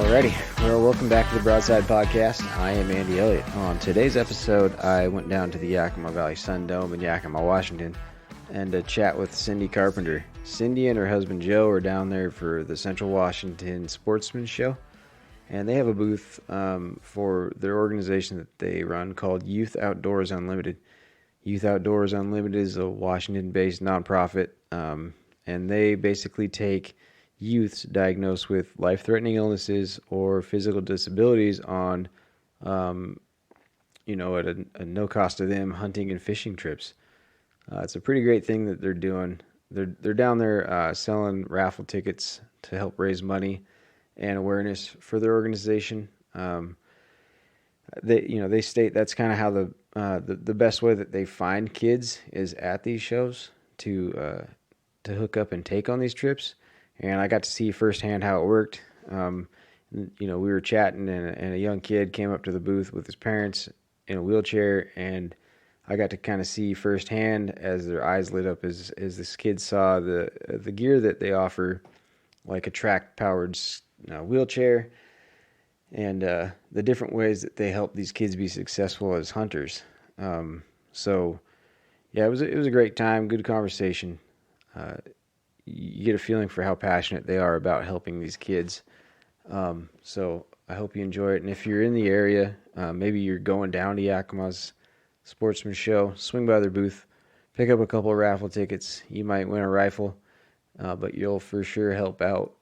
Alrighty, well, welcome back to the Broadside Podcast. I am Andy Elliott. On today's episode, I went down to the Yakima Valley Sun Dome in Yakima, Washington, and chat with Cindy Carpenter. Cindy and her husband Joe are down there for the Central Washington Sportsman Show, and they have a booth for their organization that they run called Youth Outdoors Unlimited. Youth Outdoors Unlimited is a Washington-based nonprofit, and they basically take youths diagnosed with life-threatening illnesses or physical disabilities on, at a no cost to them hunting and fishing trips. It's a pretty great thing that they're doing. They're down there selling raffle tickets to help raise money and awareness for their organization. They state that's kind of how the best way that they find kids is at these shows to hook up and take on these trips. And I got to see firsthand how it worked. We were chatting, and a young kid came up to the booth with his parents in a wheelchair, and I got to kind of see firsthand as their eyes lit up as this kid saw the gear that they offer, like a track-powered wheelchair, and the different ways that they help these kids be successful as hunters. It was a great time, good conversation. You get a feeling for how passionate they are about helping these kids. So I hope you enjoy it. And if you're in the area, maybe you're going down to Yakima's Sportsman Show, swing by their booth, pick up a couple of raffle tickets. You might win a rifle, but you'll for sure help out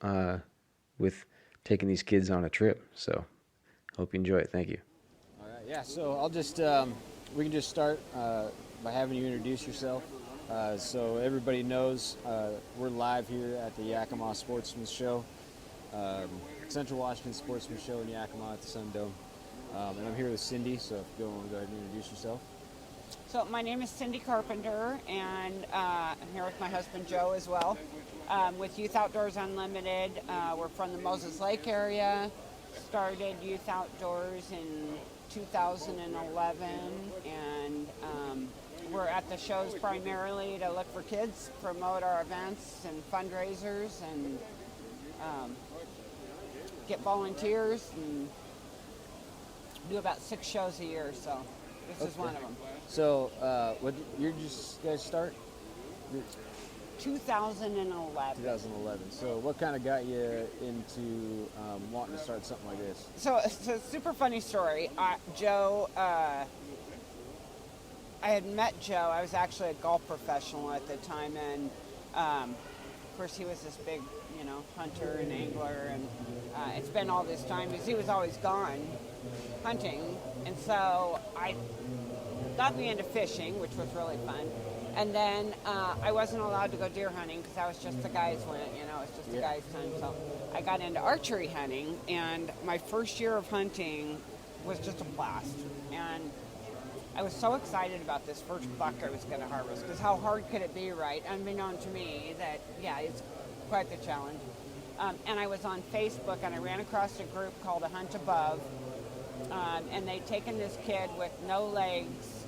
with taking these kids on a trip. So hope you enjoy it. Thank you. All right, yeah, so I'll just, we can just start by having you introduce yourself. So everybody knows we're live here at the Yakima Sportsman Show, Central Washington Sportsman Show in Yakima at the Sun Dome. And I'm here with Cindy, so if you want to go ahead and introduce yourself. So my name is Cindy Carpenter, and I'm here with my husband Joe as well, with Youth Outdoors Unlimited. We're from the Moses Lake area, started Youth Outdoors in 2011, and we're at the shows primarily to look for kids, promote our events and fundraisers, and get volunteers, and do about 6 shows a year. So this is one of them. So what year did you guys start? 2011. 2011. So what kind of got you into wanting to start something like this? So it's a super funny story. Joe. I had met Joe. I was actually a golf professional at the time, and of course he was this big, hunter and angler, and it's been all this time because he was always gone hunting, and so I got me into fishing, which was really fun. And then I wasn't allowed to go deer hunting because that was just the guys' went, it's just the guys' time. So I got into archery hunting, and my first year of hunting was just a blast. And I was so excited about this first buck I was going to harvest, because how hard could it be, right? Unbeknown to me that, it's quite the challenge. And I was on Facebook, and I ran across a group called A Hunt Above, and they'd taken this kid with no legs.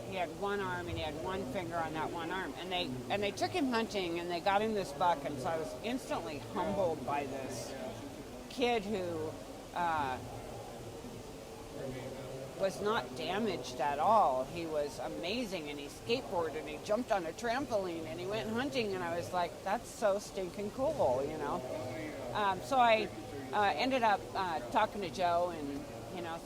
He had one arm, and he had one finger on that one arm. And they took him hunting, and they got him this buck, and so I was instantly humbled by this kid who was not damaged at all. He was amazing, and he skateboarded, and he jumped on a trampoline, and he went hunting, and I was like, that's so stinking cool, So I ended up talking to Joe and,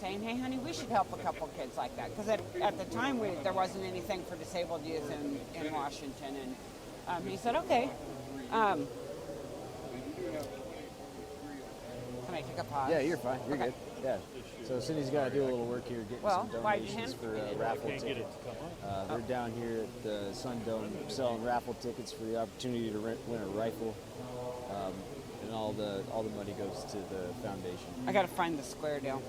saying, hey, honey, we should help a couple kids like that. Because at the time, there wasn't anything for disabled youth in Washington. And he said, okay. Can I take a pause? Yeah, you're fine. You're okay. good. Yeah. So Cindy's got to do a little work here, getting some donations for raffle tickets. They're down here at the Sun Dome selling raffle tickets for the opportunity to win a rifle, and all the money goes to the foundation. I got to find the square deal.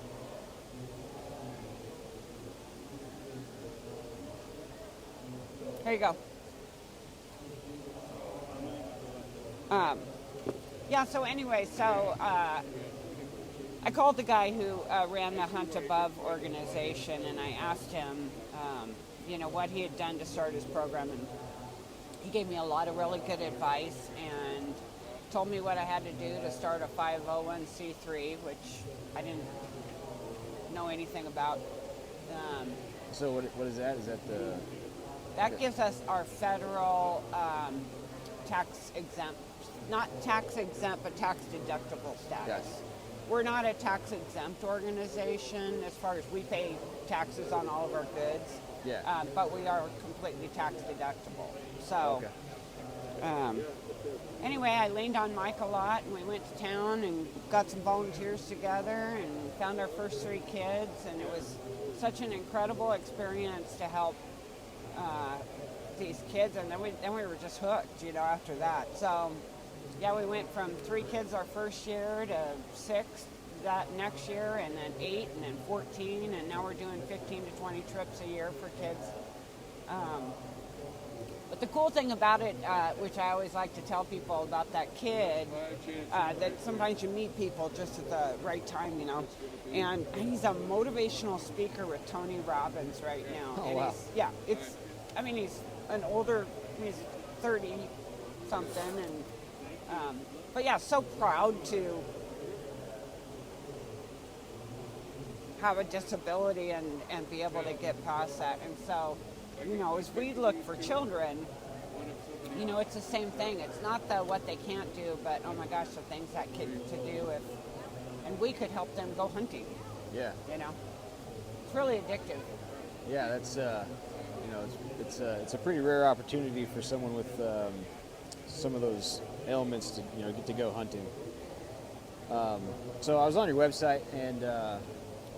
Here you go. So anyway, I called the guy who ran the Hunt Above organization, and I asked him, what he had done to start his program, and he gave me a lot of really good advice, and told me what I had to do to start a 501c3, which I didn't know anything about. So what is that? Is that the... That gives us our federal tax exempt, not tax exempt, but tax deductible status. Yes. We're not a tax exempt organization as far as we pay taxes on all of our goods. Yeah. But we are completely tax deductible. So, anyway, I leaned on Mike a lot, and we went to town and got some volunteers together and found our first 3 kids, and it was such an incredible experience to help these kids, and then we were just hooked, after that. So, yeah, we went from 3 kids our first year to 6 that next year, and then 8, and then 14, and now we're doing 15 to 20 trips a year for kids. But the cool thing about it, which I always like to tell people about that kid, that sometimes you meet people just at the right time, and he's a motivational speaker with Tony Robbins right now. Oh, and wow. He's an older, he's 30 something, and but yeah, so proud to have a disability and be able to get past that. And so, as we look for children, it's the same thing. It's not what they can't do, but oh my gosh, the things that kid to do and we could help them go hunting. Yeah. It's really addictive. Yeah, that's it's a pretty rare opportunity for someone with some of those ailments to get to go hunting. So I was on your website and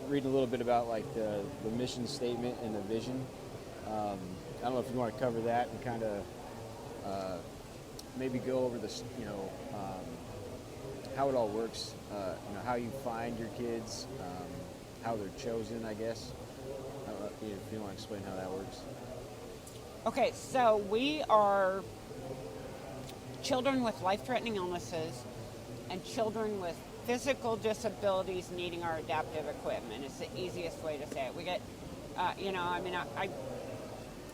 reading a little bit about like the mission statement and the vision. I don't know if you want to cover that and kind of maybe go over this, how it all works. How you find your kids, how they're chosen, I guess. If you want to explain how that works. Okay, so we are children with life-threatening illnesses and children with physical disabilities needing our adaptive equipment. It's the easiest way to say it. We get,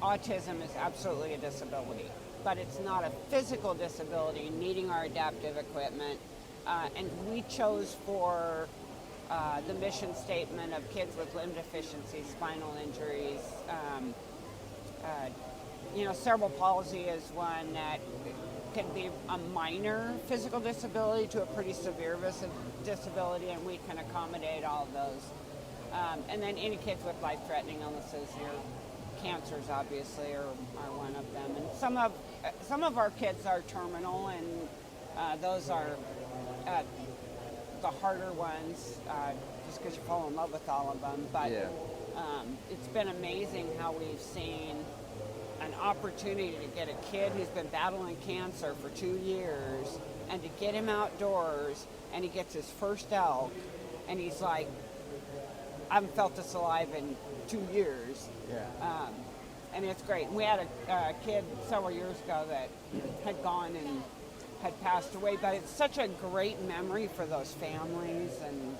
autism is absolutely a disability, but it's not a physical disability needing our adaptive equipment. And we chose for the mission statement of kids with limb deficiencies, spinal injuries. Cerebral palsy is one that can be a minor physical disability to a pretty severe disability, and we can accommodate all of those. And then any kids with life-threatening illnesses, cancers obviously are one of them. And some of our kids are terminal, and those are the harder ones, just because you fall in love with all of them. But it's been amazing how we've seen an opportunity to get a kid who's been battling cancer for 2 years and to get him outdoors, and he gets his first elk, and he's like, I haven't felt this alive in 2 years. Yeah. And it's great. And we had a kid several years ago that had gone and had passed away, but it's such a great memory for those families, and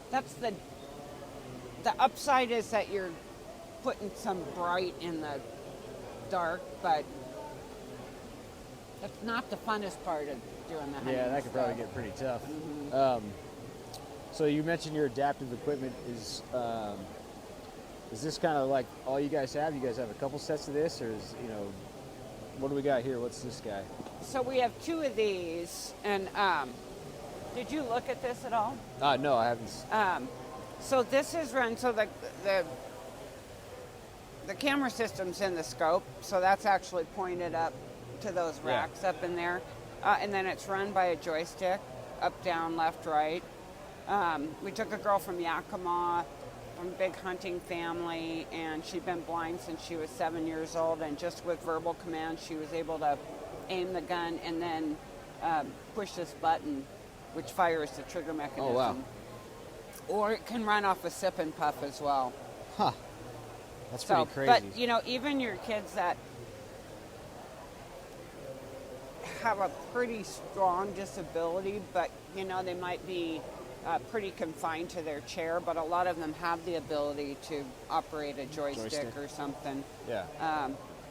that's the upside is that you're putting some bright in the dark, but that's not the funnest part of doing the hunting. Yeah, that could probably get pretty tough. Mm-hmm. So you mentioned your adaptive equipment is this kind of like all you guys have? You guys have a couple sets of this, or is what do we got here? What's this guy? So we have 2 of these, and did you look at this at all? No, I haven't. So this is run. So the camera system's in the scope, so that's actually pointed up to those racks up in there, and then it's run by a joystick, up, down, left, right. We took a girl from Yakima, from a big hunting family, and she'd been blind since she was 7 years old, and just with verbal commands, she was able to aim the gun and then push this button, which fires the trigger mechanism. Oh, wow. Or it can run off a sip and puff as well. Huh. That's pretty crazy. But, even your kids that have a pretty strong disability, but, they might be pretty confined to their chair, but a lot of them have the ability to operate a joystick or something. Yeah.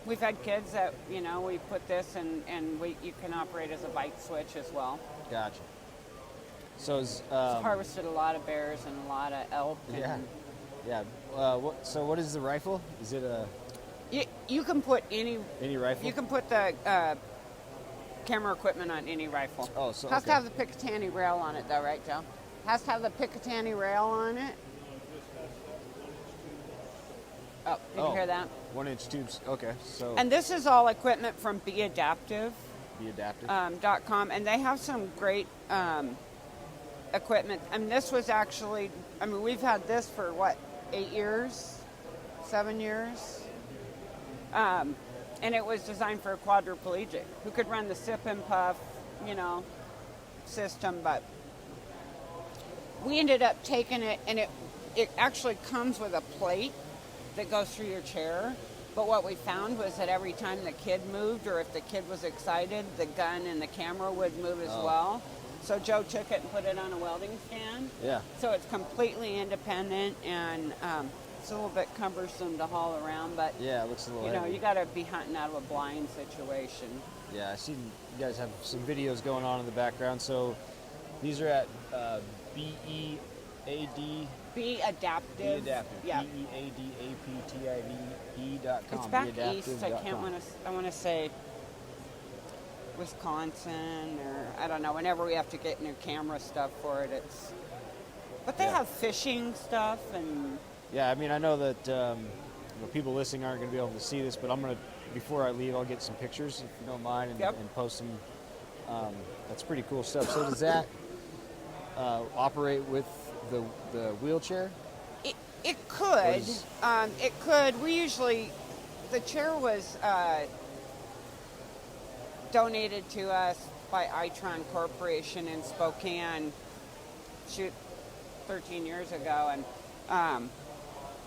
We've had kids that, we put this and you can operate as a bike switch as well. Gotcha. So It's harvested a lot of bears and a lot of elk. yeah, yeah. What is the rifle? Is it a You can put any rifle? You can put the camera equipment on any rifle. Oh, so has okay. to have the Picatinny rail on it, though, right, Joe? Has to have the Picatinny rail on it. Oh, did you hear that? 1-inch tubes. Okay, so And this is all equipment from Be Adaptive. be adaptive. .com, and they have some great equipment. And this was actually, we've had this for 8 years, 7 years, and it was designed for a quadriplegic who could run the sip and puff, system. But we ended up taking it, and it actually comes with a plate that goes through your chair. But what we found was that every time the kid moved, or if the kid was excited, the gun and the camera would move as well. So Joe took it and put it on a welding stand. Yeah. So it's completely independent, and it's a little bit cumbersome to haul around, but Yeah, it looks a little heavy. you got to be hunting out of a blind situation. Yeah, I see you guys have some videos going on in the background. So these are at BEAD. Be adaptive. Be adaptive. Yeah. BEADAPTIVE.com. It's back east. I want to say Wisconsin, or I don't know. Whenever we have to get new camera stuff for it, But they have fishing stuff and. Yeah, I know that people listening aren't going to be able to see this, but before I leave, I'll get some pictures if you don't mind and post them. That's pretty cool stuff. So does that operate with the wheelchair? It could. It could. The chair was donated to us by Itron Corporation in Spokane, 13 years ago, and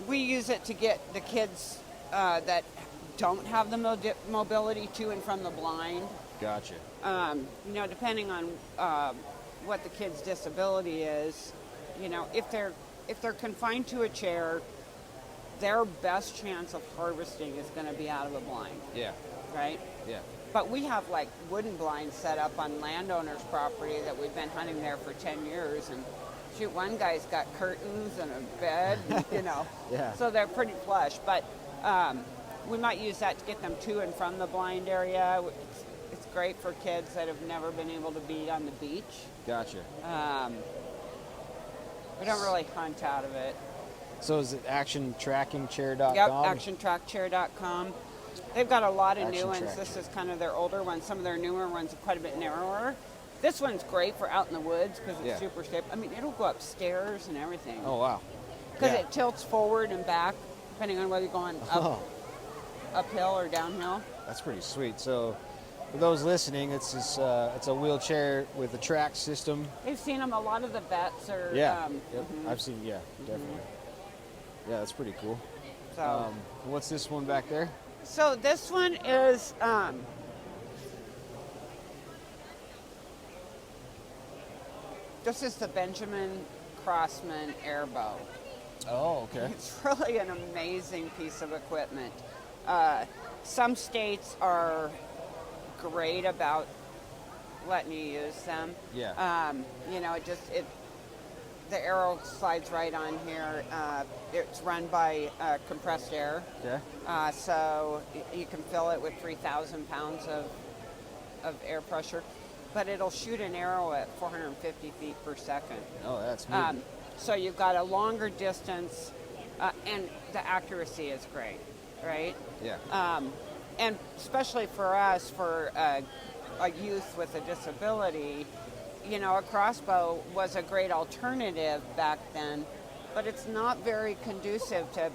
we use it to get the kids that don't have the mobility to and from the blind. Gotcha. Depending on what the kid's disability is, if they're confined to a chair, their best chance of harvesting is going to be out of a blind. Yeah. Right? Yeah. But we have wooden blinds set up on landowners' property that we've been hunting there for 10 years, and one guy's got curtains and a bed, Yeah. So they're pretty plush. But we might use that to get them to and from the blind area. It's great for kids that have never been able to be on the beach. Gotcha. We don't really hunt out of it. So is it actiontrackingchair.com? Yep, actiontrackchair.com. They've got a lot of new ones. Track This Chair. is kind of their older ones. Some of their newer ones are quite a bit narrower. This one's great for out in the woods because it's super safe. It'll go upstairs and everything. Oh, wow. Because it tilts forward and back, depending on whether you're going uphill or downhill. That's pretty sweet. So for those listening, it's a wheelchair with a track system. They've seen them. A lot of the vets are. Yeah. Yep. I've seen. Yeah, definitely. Yeah, that's pretty cool. So. What's this one back there? So this one is. This is the Benjamin Crossman Airbow. Oh, okay. It's really an amazing piece of equipment. Some states are great about letting you use them. Yeah. The arrow slides right on here. It's run by compressed air. Okay. So you can fill it with 3,000 pounds of air pressure, but it'll shoot an arrow at 450 feet per second. Oh, that's neat. So you've got a longer distance, and the accuracy is great, right? Yeah. And especially for us, for a youth with a disability, a crossbow was a great alternative back then, but it's not very conducive to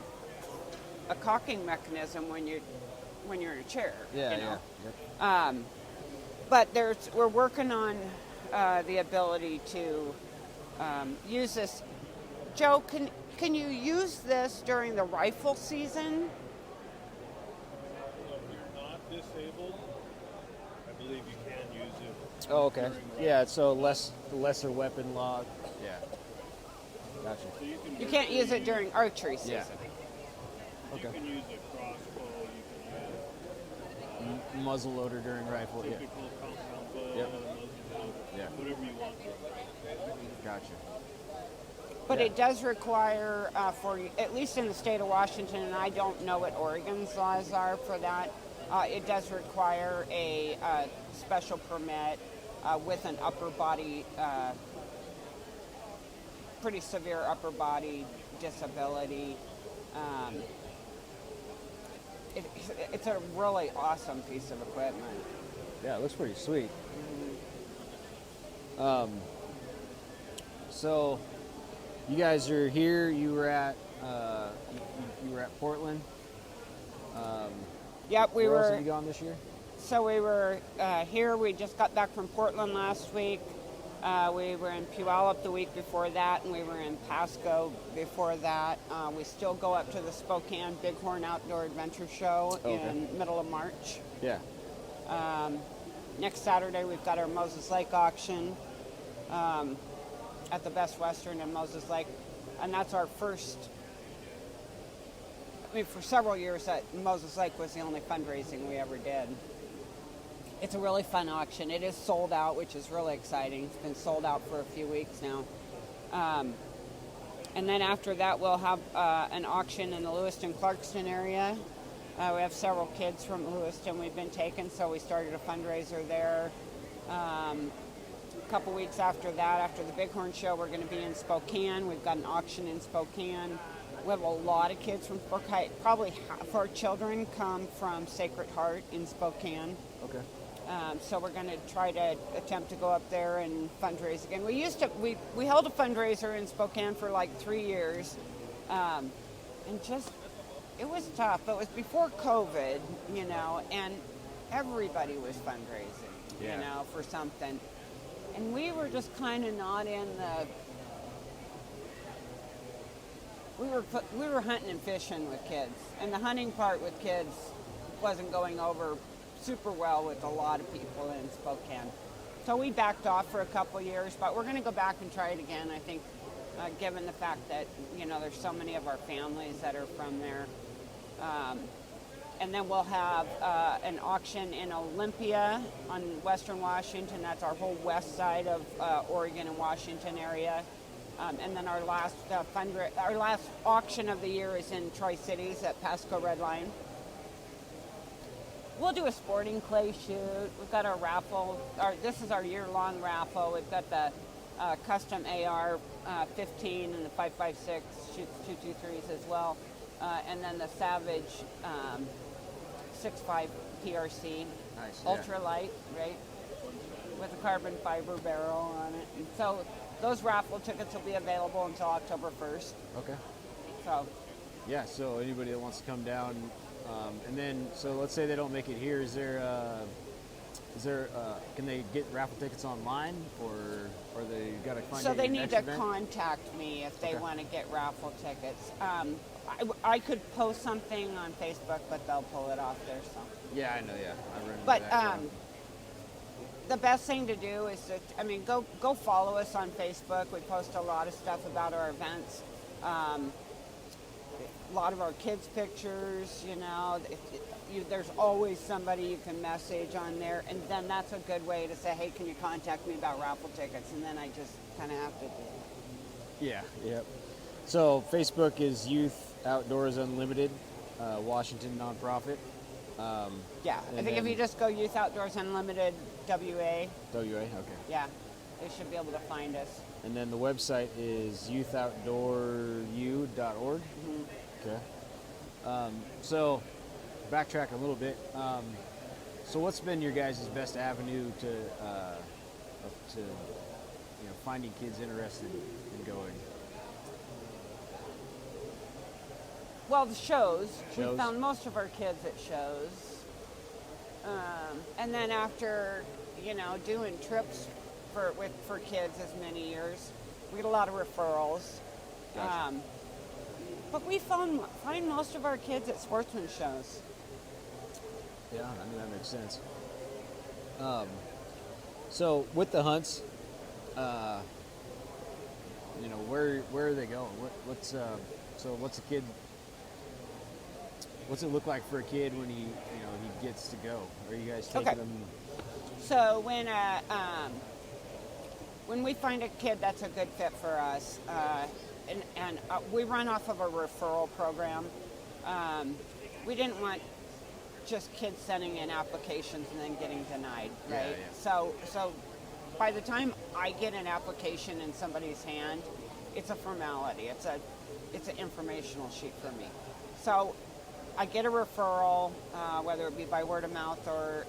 a cocking mechanism when you're in a chair. Yeah. Yep. But we're working on the ability to use this. Joe, can you use this during the rifle season? If you're not disabled, I believe you can use it. Oh, okay. Yeah, so lesser weapon law. Yeah. Gotcha. So You can't use it during archery season. Yeah. Okay. You can use a crossbow, you can use muzzle loader during rifle. Yeah. Typical compound bow, Yep. Yeah. whatever you want. Gotcha. But Yeah. it does require, at least in the state of Washington, and I don't know what Oregon's laws are for that, it does require a special permit with an upper body, pretty severe upper body disability. Um, it's a really awesome piece of equipment. Yeah, it looks pretty sweet. So, you guys are here. You were at you were at Portland. Yep, we Where else were. have you gone this year? So we were here. We just got back from Portland last week. We were in Puyallup the week before that, and we were in Pasco before that. We still go up to the Spokane Bighorn Outdoor Adventure Show in middle of March. Yeah. Next Saturday, we've got our Moses Lake auction at the Best Western in Moses Lake, and that's our first. I mean, for several years, that Moses Lake was the only fundraising we ever did. It's a really fun auction. It is sold out, which is really exciting. It's been sold out for a few weeks now. And then after that, we'll have an auction in the Lewiston-Clarkston area. We have several kids from Lewiston we've been taking, so we started a fundraiser there. A couple weeks after that, after the Bighorn Show, we're going to be in Spokane. We've got an auction in Spokane. We have a lot of kids from Spokane. Probably half our children come from Sacred Heart in Spokane. Okay. So we're going to try to attempt to go up there and fundraise again. We held a fundraiser in Spokane for like 3 years, and just it was tough. It was before COVID, and everybody was fundraising, for something, and we were just kind of not in the. We were hunting and fishing with kids, and the hunting part with kids wasn't going over super well with a lot of people in Spokane. So we backed off for a couple years, but we're going to go back and try it again, I think, given the fact that, there's so many of our families that are from there. And then we'll have an auction in Olympia on Western Washington. That's our whole west side of Oregon and Washington area. And then our last auction of the year is in Tri-Cities at Pasco Red Line. We'll do a sporting clay shoot. We've got our raffle. This is our year-long raffle. We've got the custom AR 15 and the 5.56 223s as well, and then the Savage 6.5 PRC, Nice. ultralight, right, with a carbon fiber barrel on it. And so those raffle tickets will be available until October 1st. Okay. So. Yeah. So anybody that wants to come down. And then, so let's say they don't make it here. Can they get raffle tickets online, or they got to find? So they your need next to event? contact me if they want to get raffle tickets. I could post something on Facebook, but they'll pull it off there. So. Yeah, I know. Yeah, I remember But that. the best thing to do is go follow us on Facebook. We post a lot of stuff about our events. A lot of our kids' pictures, there's always somebody you can message on there, and then that's a good way to say, hey, can you contact me about raffle tickets? And then I just kind of have to do it. Yeah. Yep. So Facebook is Youth Outdoors Unlimited, Washington nonprofit. Yeah, I think if you just go Youth Outdoors Unlimited WA, okay. yeah, they should be able to find us. And then the website is youthoutdooru.org. Mm-hmm. Okay. So, backtrack a little bit. So, what's been your guys' best avenue to finding kids interested in going? Well, the shows. We Shows? found most of our kids at shows. And then after, doing trips for kids as many years, we get a lot of referrals. Gotcha. But we find most of our kids at sportsman shows. Yeah, I mean, that makes sense. So, with the hunts, where are they going? What's a kid? What's it look like for a kid when he gets to go? Are you guys taking Okay. them? So when we find a kid that's a good fit for us, and we run off of a referral program, we didn't want just kids sending in applications and then getting denied, right? Yeah. So by the time I get an application in somebody's hand, it's a formality. It's an informational sheet for me. So I get a referral, whether it be by word of mouth or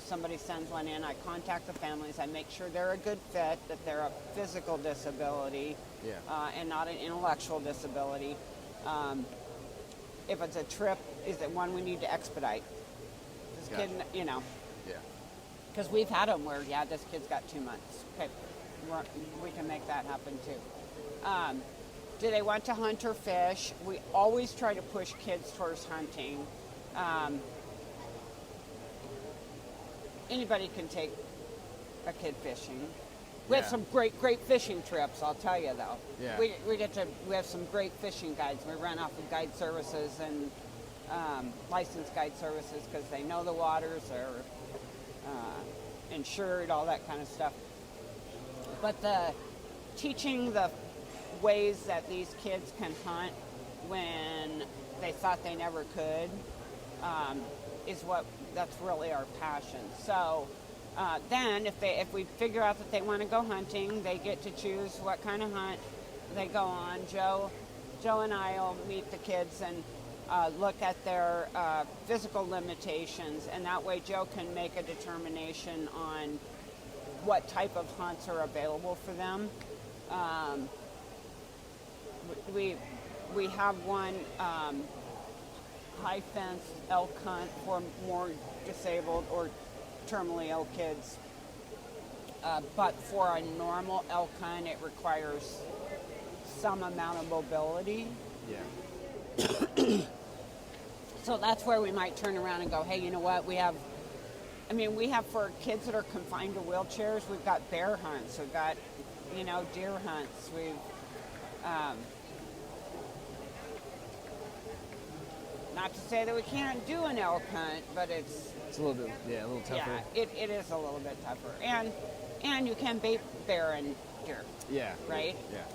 somebody sends one in. I contact the families. I make sure they're a good fit, that they're a physical disability, and not an intellectual disability. If it's a trip, is it one we need to expedite? This Gotcha. kid, Yeah. because we've had them where, this kid's got 2 months. Okay, we can make that happen too. Do they want to hunt or fish? We always try to push kids towards hunting. Anybody can take a kid fishing. We have Yeah. some great fishing trips, I'll tell you though. Yeah. We have some great fishing guides. We run off of guide services and licensed guide services because they know the waters, they're insured, all that kind of stuff. But teaching the ways that these kids can hunt when they thought they never could that's really our passion. So then if we figure out that they want to go hunting, they get to choose what kind of hunt they go on. Joe and I will meet the kids and look at their physical limitations, and that way Joe can make a determination on what type of hunts are available for them. We have one high fence elk hunt for more disabled or terminally ill kids. But for a normal elk hunt, it requires some amount of mobility. Yeah. So that's where we might turn around and go, hey, you know what? We have for kids that are confined to wheelchairs, we've got bear hunts, we've got, deer hunts, we've, not to say that we can't do an elk hunt, but it's a little bit, a little tougher. Yeah, it is a little bit tougher. And you can bait bear and deer. Yeah. Right? Yeah.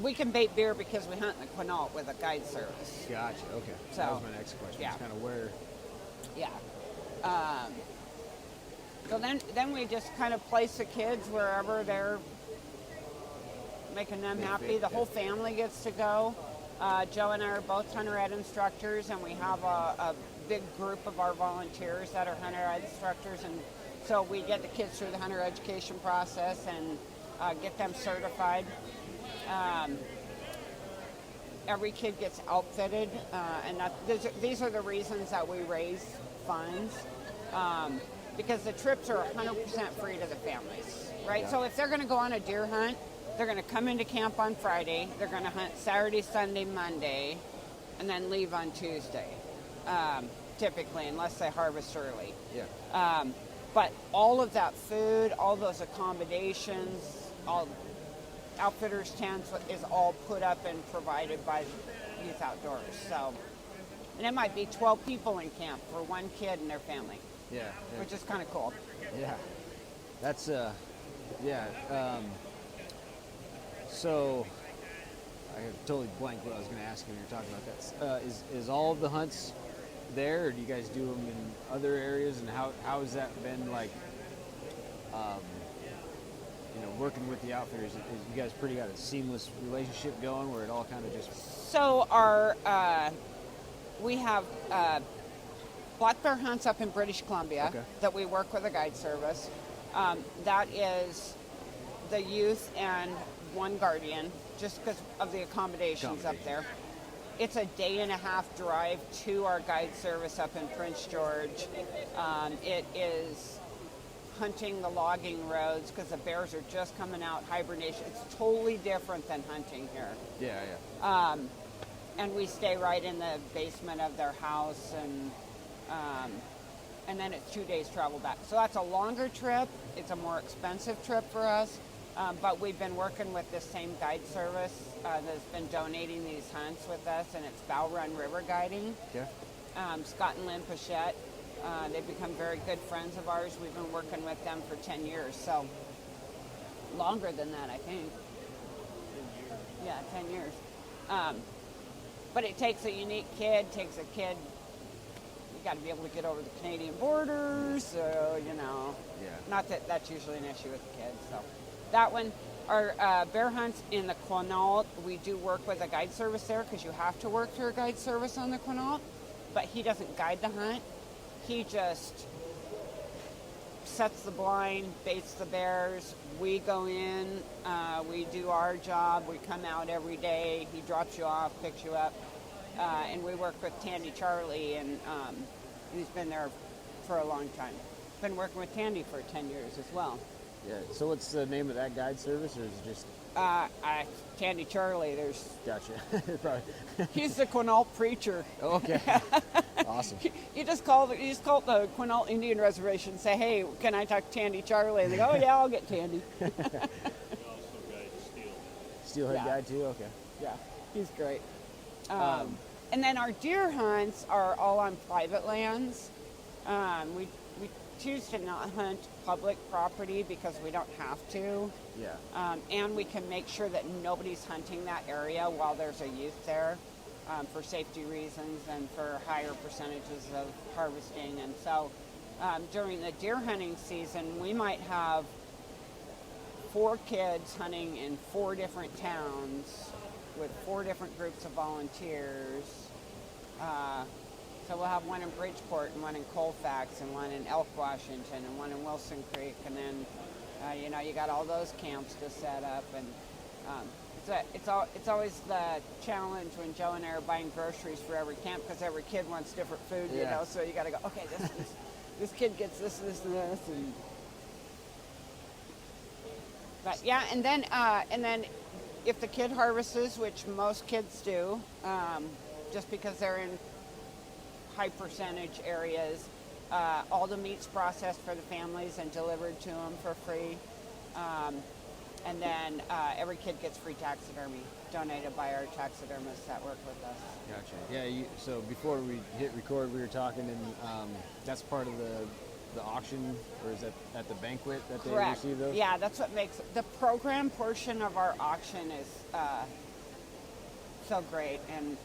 We can bait bear because we hunt in the Quinault with a guide service. Gotcha. Okay. So, that was my next question. yeah. It's kind of where. Yeah. So then we just kind of place the kids wherever they're making them happy. The whole family gets to go. Joe and I are both hunter ed instructors, and we have a big group of our volunteers that are hunter ed instructors, and so we get the kids through the hunter education process and get them certified. Every kid gets outfitted, and these are the reasons that we raise funds, because the trips are 100% free to the families, right? Yeah. So if they're going to go on a deer hunt, they're going to come into camp on Friday, they're going to hunt Saturday, Sunday, Monday, and then leave on Tuesday, typically, unless they harvest early. Yeah. But all of that food, all those accommodations, all outfitters' tents is all put up and provided by Youth Outdoors. So, and it might be 12 people in camp for one kid and their family, Yeah. which is kind of cool. Yeah. That's so I totally blanked what I was going to ask when you were talking about that. Is all of the hunts there, or do you guys do them in other areas? And how has that been like? Working with the outfitters, you guys pretty got a seamless relationship going, where it all kind of just. So we have black bear hunts up in British Columbia that we work with a guide service. That is the youth and one guardian, just because of the accommodations up there. It's a day-and-a-half drive to our guide service up in Prince George. It is hunting the logging roads because the bears are just coming out hibernation. It's totally different than hunting here. Yeah. And we stay right in the basement of their house, and then it's 2 days travel back. So that's a longer trip. It's a more expensive trip for us. But we've been working with this same guide service that's been donating these hunts with us, and it's Bow Run River Guiding. Yeah. Scott and Lynn Pichette. They've become very good friends of ours. We've been working with them for 10 years, so longer than that, I think. 10 years. Yeah, 10 years. But it takes a unique kid, takes a kid, you got to be able to get over the Canadian border, so, you know. Yeah. Not that that's usually an issue with the kids, so. That one, our bear hunts in the Quinault, we do work with a guide service there because you have to work through a guide service on the Quinault, but he doesn't guide the hunt. He just sets the blind, baits the bears. We go in, we do our job. We come out every day. He drops you off, picks you up, and we work with Tandy Charlie, and he's been there for a long time. Been working with Tandy for 10 years as well. Yeah. So what's the name of that guide service, or is it just? Tandy Charlie. There's. Gotcha. Probably. He's the Quinault preacher. Oh, okay. Awesome. You just call the Quinault Indian Reservation and say, hey, can I talk to Tandy Charlie? And they go, oh yeah, I'll get Tandy. We also guide steel. Steelhead Yeah. guide too. Okay. Yeah, he's great. And then our deer hunts are all on private lands. We choose to not hunt public property because we don't have to. Yeah. And we can make sure that nobody's hunting that area while there's a youth there for safety reasons and for higher percentages of harvesting. And so during the deer hunting season, we might have 4 kids hunting in 4 different towns with 4 different groups of volunteers. So we'll have one in Bridgeport and one in Colfax and one in Elk, Washington and one in Wilson Creek. And then, you got all those camps to set up. And it's always the challenge when Joe and I are buying groceries for every camp because every kid wants different food, you Yeah. know. So you got to go, okay, this kid gets this, this, and this. But yeah, and then if the kid harvests, which most kids do, just because they're in high percentage areas, all the meat's processed for the families and delivered to them for free. And then every kid gets free taxidermy donated by our taxidermists that work with us. Gotcha. Yeah. So before we hit record, we were talking, and that's part of the auction, or is that at the banquet that they Correct. receive those? Yeah, that's what makes the program portion of our auction is so great, and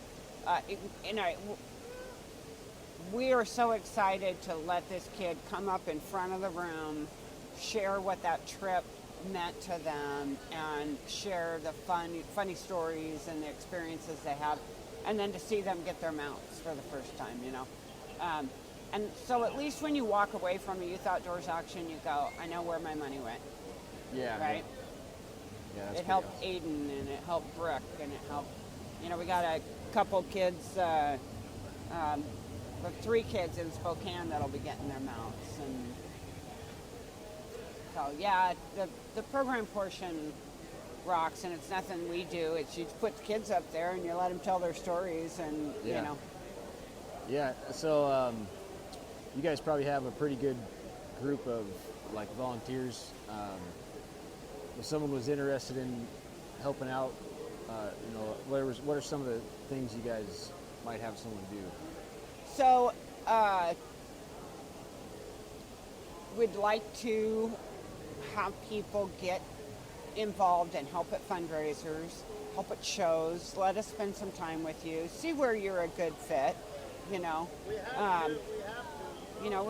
we are so excited to let this kid come up in front of the room, share what that trip meant to them, and share the funny stories and the experiences they have, and then to see them get their mounts for the first time, you know. And so at least when you walk away from a youth outdoors auction, you go, I know where my money went, Yeah. right? Yeah. That's It pretty helped awesome. Aiden, and it helped Brooke, and it helped, we got a couple kids, with 3 kids in Spokane that'll be getting their mounts. And so, yeah, the program portion rocks, and it's nothing we do. It's you put the kids up there and you let them tell their stories, and, Yeah. Yeah. So you guys probably have a pretty good group of like volunteers. If someone was interested in helping out, what are some of the things you guys might have someone do? So, we'd like to have people get involved and help at fundraisers, help at shows, let us spend some time with you, see where you're a good fit, We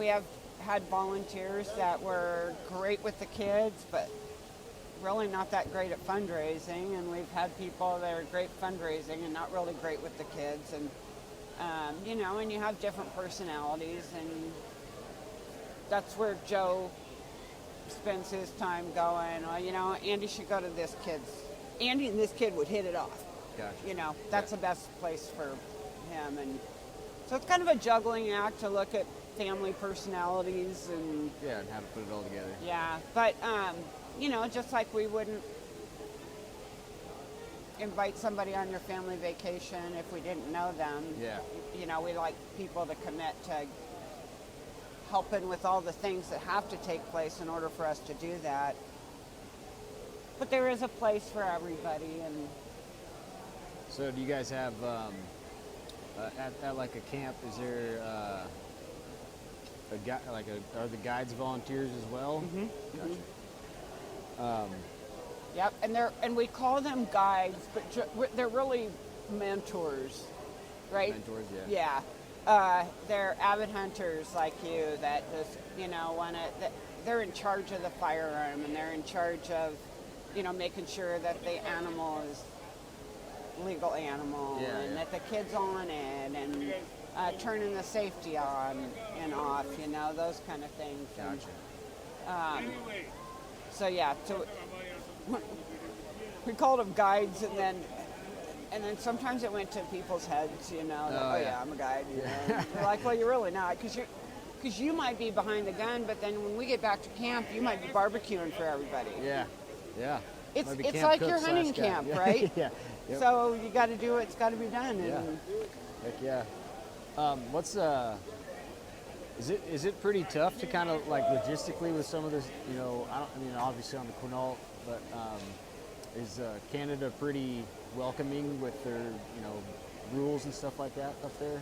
have had volunteers that were great with the kids, but really not that great at fundraising, and we've had people that are great fundraising and not really great with the kids, and and you have different personalities, and that's where Joe spends his time going, Andy should go to this kid's. Andy and this kid would hit it off. Gotcha. That's the best place for him. And so it's kind of a juggling act to look at family personalities and Yeah, and how to put it all together. yeah, but just like we wouldn't invite somebody on your family vacation if we didn't know them. Yeah. We like people to commit to helping with all the things that have to take place in order for us to do that. But there is a place for everybody, and So do you guys have at like a camp, is there a guy like are the guides volunteers as well? Mm-hmm. Gotcha. Yep, and we call them guides, but they're really mentors, right? Mentors, yeah. Yeah. They're avid hunters like you that just, they're in charge of the firearm, and they're in charge of, making sure that the animal is legal animal, and that the kid's on it, and turning the safety on and off, those kind of things. Gotcha. So yeah, we called them guides, and then sometimes it went to people's heads, I'm a guide. They're like, well, you're really not, because you might be behind the gun, but then when we get back to camp, you might be barbecuing for everybody. Yeah. It's Camp like cook your hunting / guide. camp, right? Yeah. Yep. So you got to do what's got to be done. And Heck yeah. What's is it pretty tough to kind of like logistically with some of this? Obviously on the Quinault, but is Canada pretty welcoming with their rules and stuff like that up there?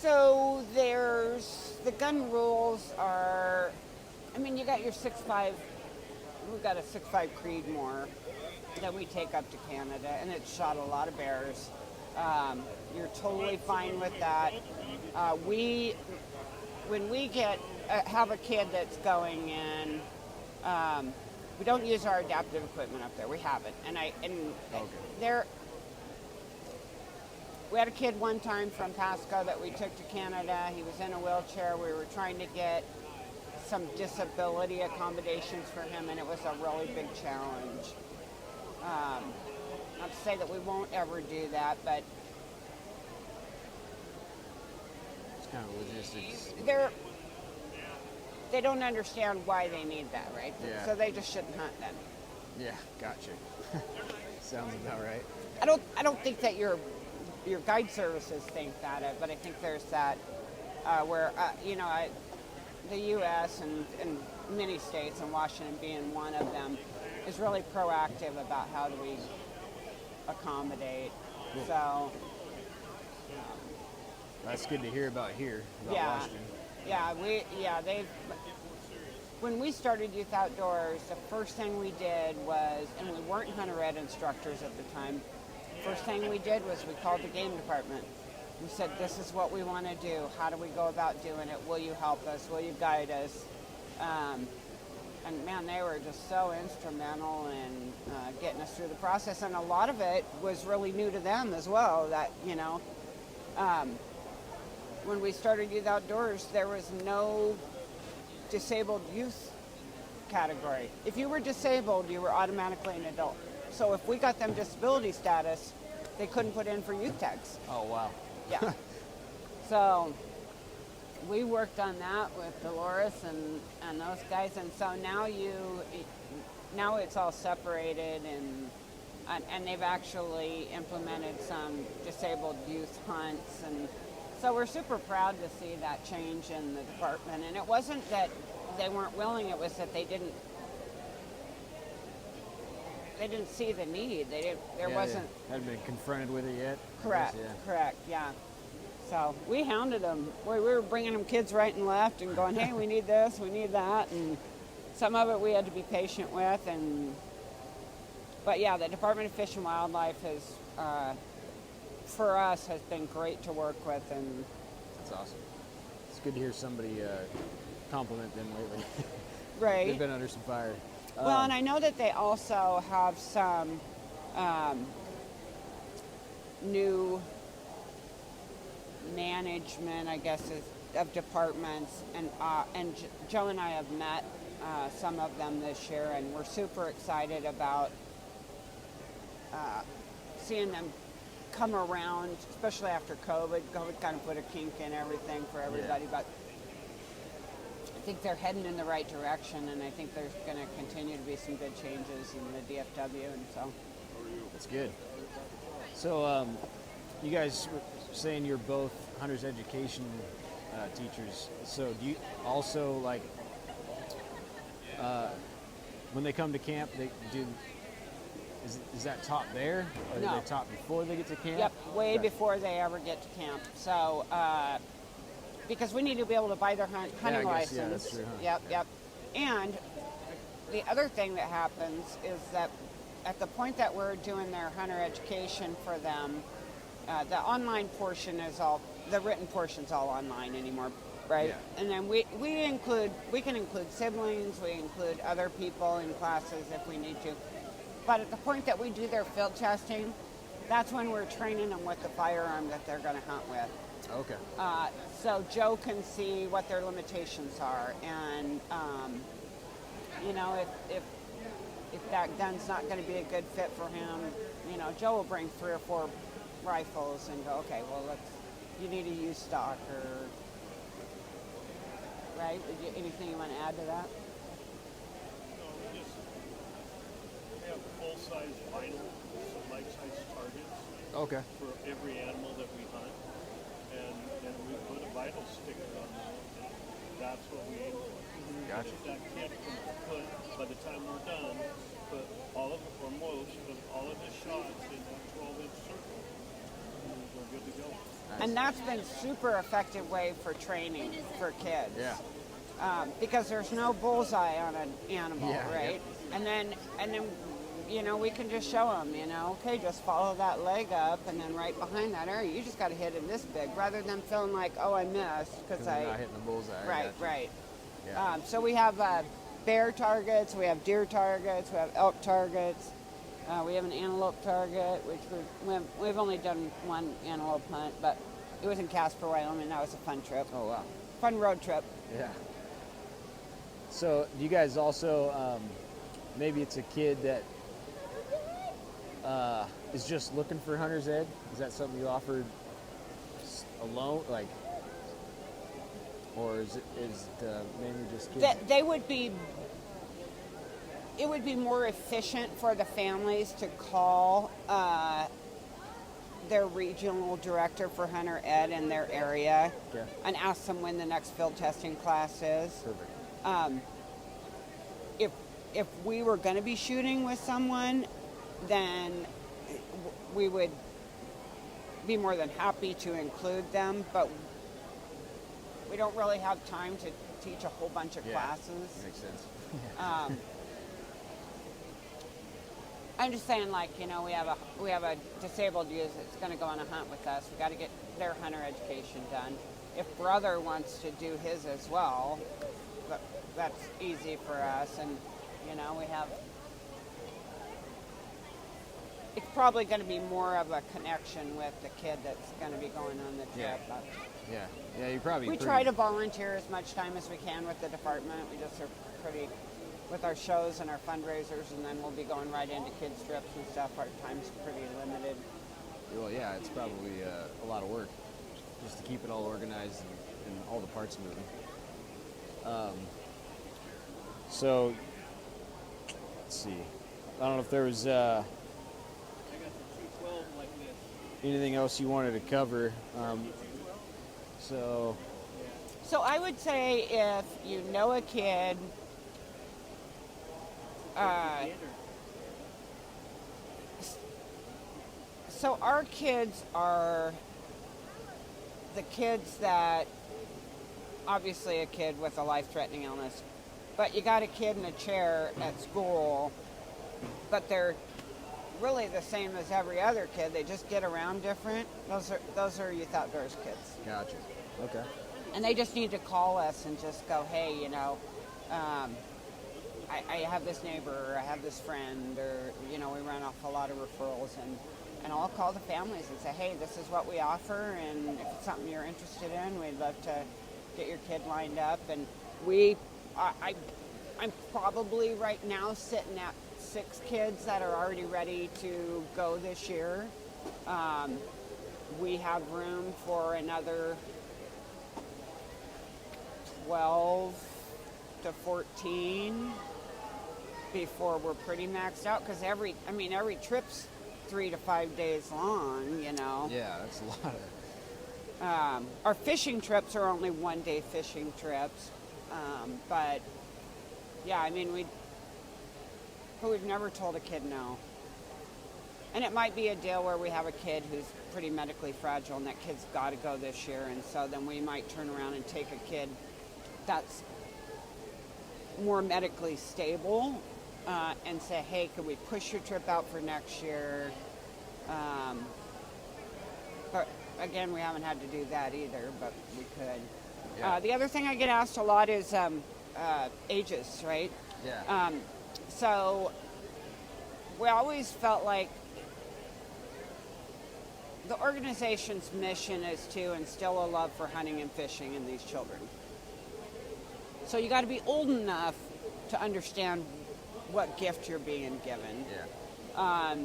So there's the gun rules are. You got your 6.5. We've got a 6.5 Creedmoor that we take up to Canada, and it's shot a lot of bears. You're totally fine with that. When we have a kid that's going in, we don't use our adaptive equipment up there. We haven't, we had a kid one time from Pasco that we took to Canada. He was in a wheelchair. We were trying to get some disability accommodations for him, and it was a really big challenge. Not to say that we won't ever do that, but It's kind of logistics. they don't understand why they need that, right? Yeah. So they just shouldn't hunt then. Yeah, gotcha. Sounds about right. I don't think that your guide services think that, but I think there's that where the U.S. and many states, and Washington being one of them, is really proactive about how do we accommodate. Cool. So That's good to hear about here, about Washington. They've. When we started Youth Outdoors, the first thing we did was, and we weren't hunter ed instructors at the time, first thing we did was we called the game department. We said, this is what we want to do. How do we go about doing it? Will you help us? Will you guide us? And man, they were just so instrumental in getting us through the process. And a lot of it was really new to them as well. That, when we started Youth Outdoors, there was no disabled youth category. If you were disabled, you were automatically an adult. So if we got them disability status, they couldn't put in for youth tags. Oh, wow. Yeah. So we worked on that with Dolores and those guys, and so now it's all separated, and they've actually implemented some disabled youth hunts, and so we're super proud to see that change in the department. And it wasn't that they weren't willing; it was that they didn't see the need. Wasn't. Hadn't been confronted with it yet. Correct. Correct. Yeah. So we hounded them. We were bringing them kids right and left and going, hey, we need this, we need that, and some of it we had to be patient with. But yeah, the Department of Fish and Wildlife has, for us, has been great to work with, and that's awesome. It's good to hear somebody compliment them lately. Right. They've been under some fire. Well, and I know that they also have some new management, I guess, of departments, and Joe and I have met some of them this year, and we're super excited about seeing them come around, especially after COVID. COVID kind of put a kink in everything for everybody, but I think they're heading in the right direction, and I think there's going to continue to be some good changes in the DFW, and so. That's good. So, you guys were saying you're both hunter's education teachers. So, do you also when they come to camp, is that taught there, or No. are they taught before they get to camp? Yep, way Okay. before they ever get to camp. So, because we need to be able to buy their hunting I guess, license. yeah, that's true, huh? Yep, yep. And the other thing that happens is that at the point that we're doing their hunter education for them, the online portion is all, the written portion's all online anymore, right? Yeah. And then we can include siblings, we include other people in classes if we need to. But at the point that we do their field testing, that's when we're training them with the firearm that they're going to hunt with. Okay. So Joe can see what their limitations are, and you know, if that gun's not going to be a good fit for him, you know, Joe will bring 3 or 4 rifles and go, okay, well, you need to use stock, or right? Anything you want to add to that? We have full-size vinyl, so life-size targets Okay. for every animal that we hunt, and we put a vinyl sticker on them. That's what we aim for. Gotcha. If that kid can put, by the time we're done, put all of, or most of all of his shots in that 12-inch circle, we're good to go. Nice. And that's been super effective way for training for kids. Yeah. Because there's no bullseye on an animal, Yeah, right? And then, you know, we can just show them, you know, okay, just follow that leg up, and then right behind that area, you just got to hit it this big, rather than feeling like, oh, I missed because You're not hitting the bullseye. Right, Gotcha. right. Yeah. So we have bear targets, we have deer targets, we have elk targets, we have an antelope target, which we've only done one antelope hunt, but it was in Casper, Wyoming. That was a fun trip, Oh wow. fun road trip. Yeah. So do you guys also, maybe it's a kid that is just looking for hunter's ed? Is that something you offered alone, like, or is it mainly just kids? They would be. It would be more efficient for the families to call their regional director for hunter ed in their area, Okay. and ask them when the next field testing class is. Perfect. If we were going to be shooting with someone, then we would be more than happy to include them, but we don't really have time to teach a whole bunch of Yeah. classes. Makes sense. I'm just saying, like, you know, we have a disabled youth that's going to go on a hunt with us. We got to get their hunter education done. If brother wants to do his as well, that's easy for us. And you know, we have. It's probably going to be more of a connection with the kid that's going to be going on the Yeah. trip. But Yeah. Yeah. You probably. we try to volunteer as much time as we can with the department. We just are pretty with our shows and our fundraisers, and then we'll be going right into kids trips and stuff. Our time's pretty limited. Well, yeah. It's probably a lot of work just to keep it all organized and all the parts moving. So let's see. I don't know if there was anything else you wanted to cover. So So I would say if you know a kid, so our kids are the kids that, obviously a kid with a life-threatening illness, but you got a kid in a chair at school, but they're really the same as every other kid. They just get around different. Those are youth outdoors kids. gotcha. Okay. And they just need to call us and just go, hey, you know, I have this neighbor, or I have this friend, or, you know, we run off a lot of referrals, and I'll call the families and say, hey, this is what we offer, and if it's something you're interested in, we'd love to get your kid lined up. And I'm probably right now sitting at 6 kids that are already ready to go this year. We have room for another 12 to 14 before we're pretty maxed out, because every trip's 3 to 5 days long, you know. Yeah, that's a lot of. Our fishing trips are only 1-day fishing trips, but yeah, I mean, we've never told a kid no. And it might be a deal where we have a kid who's pretty medically fragile and that kid's got to go this year. And so then we might turn around and take a kid that's more medically stable and say, hey, could we push your trip out for next year? But again, we haven't had to do that either, but we could. Yeah. The other thing I get asked a lot is ages, right? Yeah. So we always felt like the organization's mission is to instill a love for hunting and fishing in these children. So you got to be old enough to understand what gift you're being given. Yeah.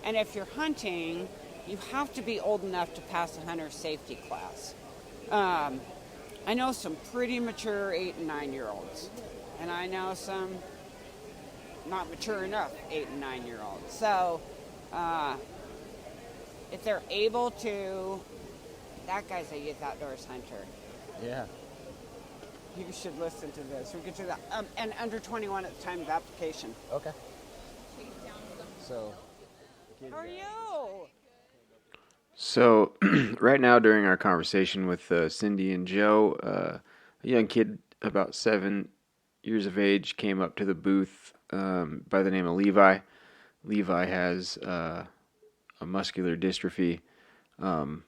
And if you're hunting, you have to be old enough to pass a hunter safety class. I know some pretty mature 8 and 9 year olds, and I know some not mature enough 8 and 9 year olds. So if they're able to, that guy's a youth outdoors hunter. Yeah. You should listen to this. We could do that. And under 21 at the time of application. Okay. So. How are you? So, right now during our conversation with Cindy and Joe, a young kid about 7 years of age came up to the booth by the name of Levi. Levi has a muscular dystrophy. I'll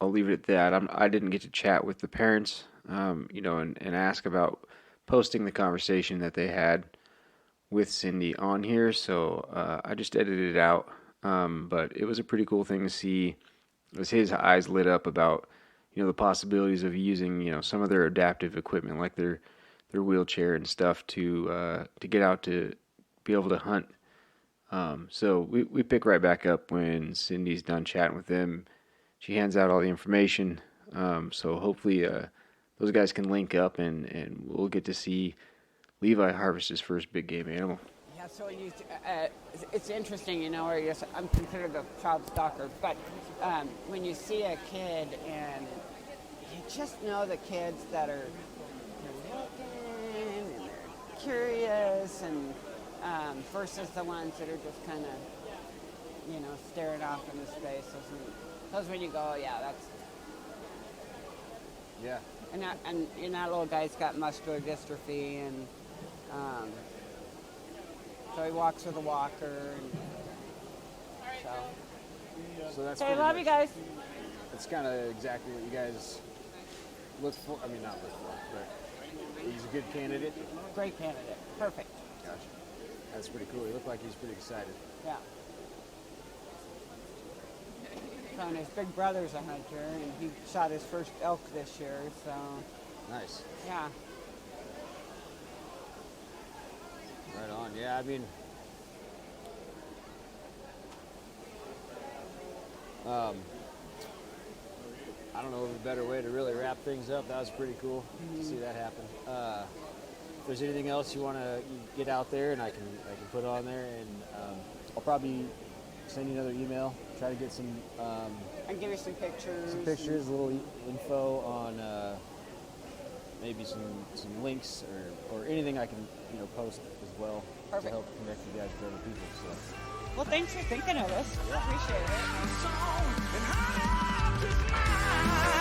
leave it at that. I didn't get to chat with the parents, and ask about posting the conversation that they had with Cindy on here. So I just edited it out. But it was a pretty cool thing to see as his eyes lit up about, the possibilities of using, some of their adaptive equipment like their wheelchair and stuff to get out to be able to hunt. So we pick right back up when Cindy's done chatting with them. She hands out all the information. So hopefully those guys can link up and we'll get to see Levi harvest his first big game animal. Yeah, so it's interesting, where I'm considered a child stalker, but when you see a kid and you just know the kids that are they're looking and they're curious and versus the ones that are just kind of, staring off into space. Those when you go, yeah, that's... Yeah. And that little guy's got muscular dystrophy and... so he walks with a walker, and So that's. I love you guys. That's kind of exactly what you guys look for. I mean, not look for, but he's a good candidate. Great candidate. Perfect. Gotcha. That's pretty cool. He looked like he's pretty excited. Yeah. So and his big brother's a hunter, and he shot his first elk this year. So. Nice. Yeah. Right on. Yeah, I mean, I don't know of a better way to really wrap things up. That was pretty cool to see that happen. If there's anything else you want to get out there, and I can put on there, and I'll probably send you another email. Try to get some. And give you some pictures. A little info on maybe some links or anything I can post as well. Perfect. To help connect you guys with other people. So. Well, thanks for thinking of us. Appreciate it.